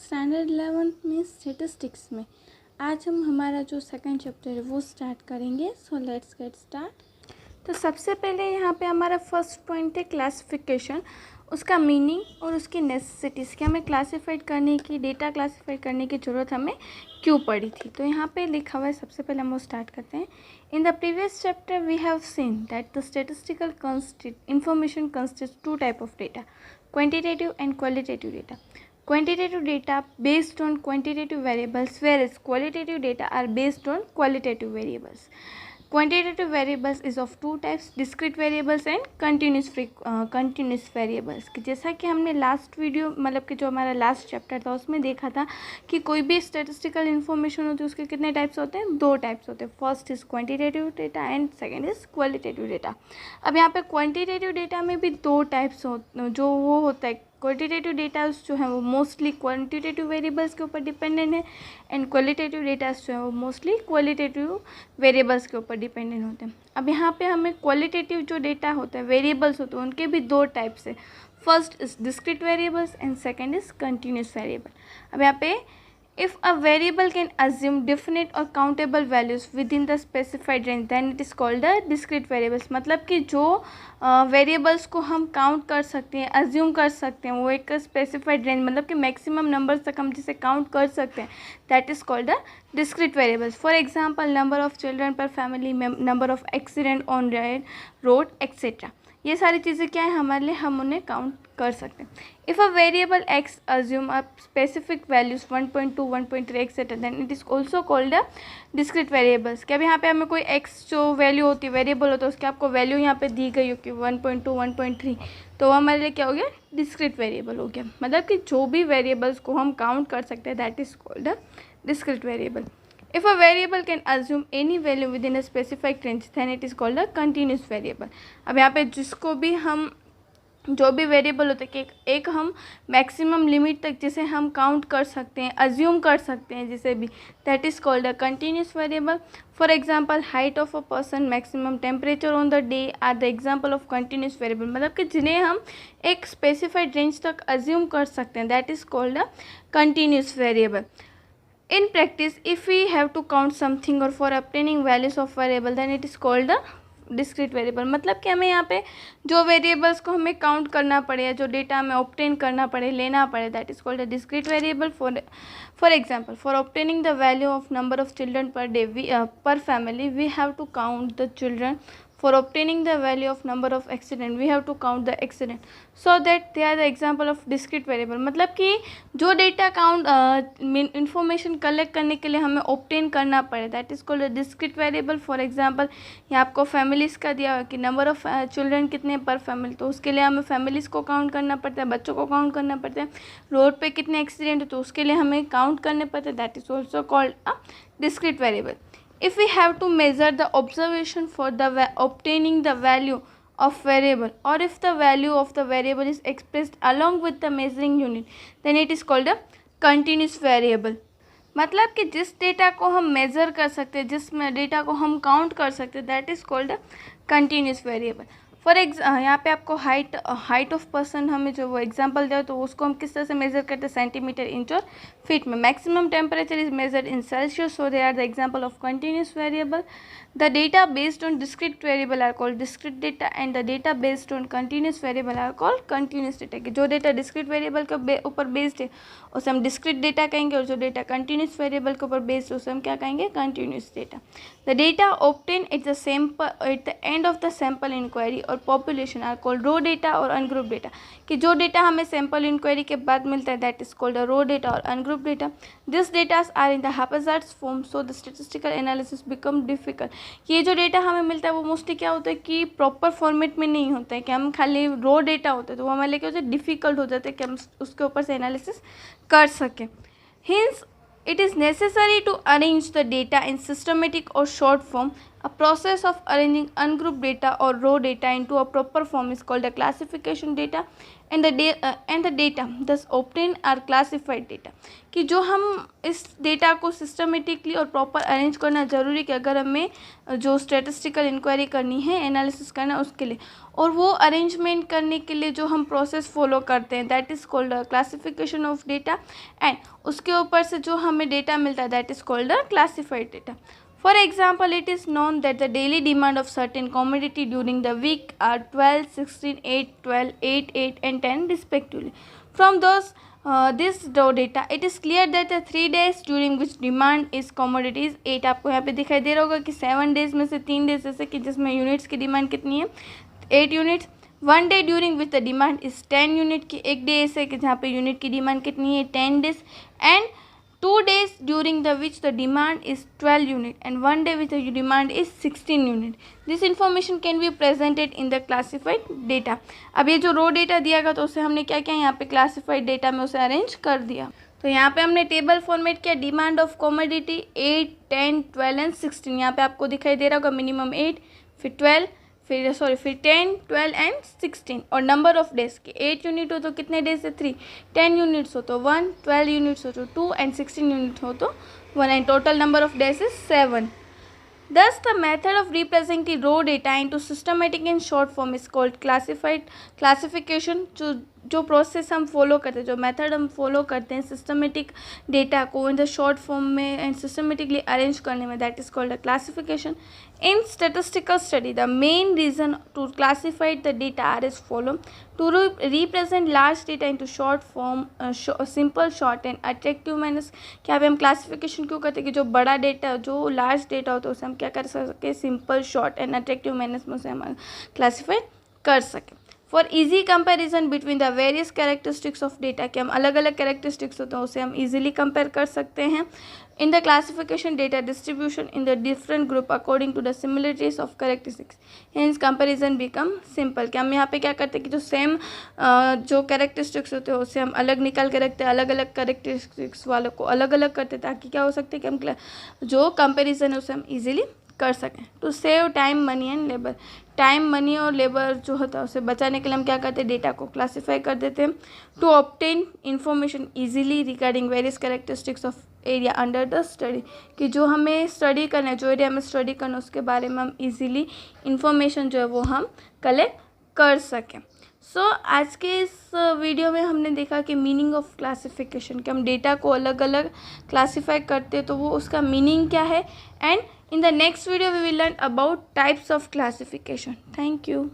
Standard 11th में statistics में आज हम हमारा जो सेकंड चैप्टर है वो स्टार्ट करेंगे। So let's get start. तो सबसे पहले यहाँ पे हमारा फर्स्ट पॉइंट है क्लासिफिकेशन, उसका मीनिंग और उसकी नेसेसिटीज़ कि हमें क्लासिफाइड करने की, डेटा क्लासिफाइड करने की ज़रूरत हमें क्यों पड़ी थी। तो यहाँ पे लिखा हुआ है, सबसे पहले हम वो स्टार्ट करते हैं। In the previous chapter we have seen that the statistical information consist two type of data, quantitative and qualitative data. Quantitative data based on quantitative variables, whereas qualitative data are based on qualitative variables. Quantitative variables is of two types, discrete variables and continuous variables. कि जैसा कि हमने last video मतलब कि जो हमारा last chapter था उसमें देखा था कि कोई भी स्टेटिस्टिकल इन्फॉर्मेशन होती है उसके कितने टाइप्स होते हैं, दो टाइप्स होते हैं। First is quantitative data and second is qualitative data. अब यहाँ पे क्वांटिटेटिव डेटा में भी दो टाइप्स जो वो होता है। क्वांटिटेटिव डेटा जो है वो मोस्टली क्वांटिटेटिव वेरिएबल्स के ऊपर डिपेंडेंट है एंड क्वालिटेटिव डेटा जो है वो मोस्टली क्वालिटेटिव वेरिएबल्स के ऊपर डिपेंडेंट होते हैं। अब यहाँ पे हमें क्वालिटेटिव जो डेटा होता है, वेरिएबल्स होते हैं, उनके भी दो टाइप्स है। First is discrete variables and second is continuous variable. अब यहाँ पे if a variable can assume definite or countable values within the specified range then it is called the discrete variables। मतलब कि जो वेरिएबल्स को हम count कर सकते हैं, अज्यूम कर सकते हैं, वो एक स्पेसिफाइड रेंज मतलब कि मैक्सिमम नंबर तक हम जिसे काउंट कर सकते हैं, that is called the discrete variables. For example number of children per family, number of accident on road etcetera. ये सारी चीज़ें क्या है हमारे लिए, हम उन्हें काउंट कर सकते हैं। If a variable X assume a specific values 1.2, 1.3 etcetera then it is also called a discrete variables. कि अब यहाँ पे हमें कोई एक्स जो वैल्यू होती है, वेरिएबल होता है, उसकी आपको वैल्यू यहाँ पे दी गई होगी 1.2, 1.3, तो हमारे लिए क्या हो गया, डिस्क्रीट वेरिएबल हो गया। मतलब कि जो भी वेरिएबल्स को हम काउंट कर सकते हैं that is called a discrete variable. If a variable can assume any value within a specified range, then it is called a continuous variable। अब यहाँ पे जिसको भी हम जो भी वेरिएबल होते हैं कि एक हम मैक्सिमम लिमिट तक जिसे हम काउंट कर सकते हैं, अज्यूम कर सकते हैं जिसे भी, that is called a continuous variable. For example height of a person, maximum temperature on the day are the example of continuous variable. मतलब कि जिन्हें हम एक स्पेसिफाइड रेंज तक अज्यूम कर सकते हैं, that is called a continuous variable. In practice, if we have to count something or for obtaining values of variable, then it is called a discrete variable. मतलब कि हमें यहाँ पे जो वेरिएबल्स को हमें काउंट करना पड़े या जो डेटा हमें ऑब्टेन करना पड़े, लेना पड़े, that is called a discrete variable. For example for obtaining the value of number of children per day per family we have to count the children. For obtaining the value of number of accident we have to count the accident, so that they are the example of discrete variable। मतलब कि जो data count information collect करने के लिए हमें obtain करना पड़े, that is called a discrete variable. For example यहाँ आपको फैमिलीज़ का दिया कि नंबर ऑफ चिल्ड्रन कितने पर फैमिली, तो उसके लिए हमें फैमिलीज़ को काउंट करना पड़ता है, बच्चों को काउंट करना पड़ता है। रोड पे कितने एक्सीडेंट है तो उसके लिए हमें काउंट करने पड़ते हैं, that is also called a discrete variable. If we have to measure the observation for the obtaining the value of variable, or if the value of the variable is expressed along with the measuring unit, then it is called a continuous variable। मतलब कि जिस data को हम measure कर सकते हैं, जिस data को हम काउंट कर सकते हैं, that is called a continuous variable. For यहाँ पे आपको हाइट ऑफ पर्सन हमें जो वो एग्जांपल दिया तो उसको हम किस तरह से मेजर करते हैं, सेंटीमीटर, इंच और फीट में। Maximum temperature is measured in Celsius, so they are the example of continuous variable. The data based on discrete variable are called discrete data and the data based on continuous variable are called continuous data. कि जो data discrete variable के ऊपर based है उसे हम discrete data कहेंगे, और जो डेटा कंटिन्यूस वेरिएबल के ऊपर बेस्ड है उसे हम क्या कहेंगे, continuous data. The data obtain at the end of the sample inquiry और population are called raw data और अनग्रुप डेटा। कि जो डेटा हमें सैम्पल इंक्वायरी के बाद मिलता है that is called raw data और ungroup data. This datas are in the haphazards form, so the statistical analysis become difficult. ये जो डेटा हमें मिलता है वो मोस्टली क्या होता है कि प्रॉपर फॉर्मेट में नहीं होता है, कि हम खाली रो डेटा होता है तो वो हमारे लिए क्या होता है, डिफिकल्ट हो जाता है कि हम उसके ऊपर से एनालिसिस कर सकें। Hints it is necessary to arrange the data in systematic or short form. A process of arranging ungrouped data or raw data into a proper form is called a classification data, and the data thus obtained are classified data. कि जो हम इस data को systematically और proper arrange करना ज़रूरी कि अगर हमें जो स्टैटिस्टिकल इंक्वायरी करनी है, एनालिसिस करना उसके लिए, और वो अरेंजमेंट करने के लिए जो हम प्रोसेस फॉलो करते हैं that is called classification of data, and उसके ऊपर से जो हमें डेटा मिलता है that is called classified data. For example, it is known that the daily demand of certain commodity during the week are 12, 16, 8, 12, 8, 8 and 10 respectively. From this raw data, it is clear that the 3 days during which demand is commodity is 8. आपको यहाँ पे दिखाई दे रहा होगा कि 7 days में से 3 days ऐसे कि जिसमें यूनिट्स की डिमांड कितनी है 8 units. 1 day during which the demand is 10 unit की, एक डे ऐसे कि जहाँ पे यूनिट की डिमांड कितनी है 10 days, and 2 days during the which the demand is 12 unit, and 1 day which the demand is 16 unit. This information can be presented in the classified data. अब ये जो रो डेटा दिया गया तो उसे हमने क्या किया, यहाँ पे क्लासिफाइड डेटा में उसे अरेंज कर दिया. तो यहाँ पे हमने टेबल फॉर्मेट किया. Demand of commodity 8, 10, 12 and 16. यहाँ पे आपको दिखाई दे रहा होगा मिनिमम 8, फिर 12, फिर 10, 12 एंड 16. और नंबर ऑफ डेज की 8 यूनिट हो तो कितने डेज है 3, 10 यूनिट्स हो तो 1, 12 यूनिट्स हो तो 2 एंड 16 यूनिट हो तो 1, and total number of days is 7. Thus, the method of representing raw data into systematic and short form is called classification. जो प्रोसेस हम फॉलो करते हैं, जो मेथड हम फॉलो करते हैं सिस्टमेटिक डेटा को इन द शॉर्ट फॉर्म में एंड सिस्टमेटिकली अरेंज करने में, that is called a classification. In statistical study the main reason to classify the data are is follow: to represent large data into short form, simple, short and attractive manners. क्या हम classification क्यों करते हैं कि जो बड़ा data, जो large data होता है उसे हम क्या कर सकें, simple, short and attractive manners में उसे हम क्लासीफाई कर सकें. For easy comparison between the various characteristics of data, कि हम अलग अलग कैरेक्टरिस्टिक्स होते हैं उसे हम ईजिली कंपेयर कर सकते हैं. In the classification data distribution in the different group according to the similarities of characteristics, hence comparison become simple. कि हम यहाँ पे क्या करते हैं कि जो सेम जो कैरेक्टरिस्टिक्स होते हैं उसे हम अलग निकाल के रखते हैं, अलग अलग कैरेक्टरिस्टिक्स वालों को अलग अलग करते हैं, ताकि क्या हो सकते हैं कि हम जो कंपेरिजन है उसे हम ईजिली कर सकें. To save time, money and labour, time, money और लेबर जो होता है उसे बचाने के लिए हम क्या करते हैं, डेटा को क्लासीफाई कर देते हैं. To obtain information easily regarding various characteristics of area under the study, कि जो हमें स्टडी करना है, जो एरिया में स्टडी करना है उसके बारे में हम इजीली इंफॉर्मेशन जो है वो हम कलेक्ट कर सकें. आज के इस वीडियो में हमने देखा कि मीनिंग ऑफ क्लासिफिकेशन, कि हम डेटा को अलग अलग क्लासीफाई करते हैं तो वो उसका मीनिंग क्या है. And in the next video we will learn about types of classification. Thank you.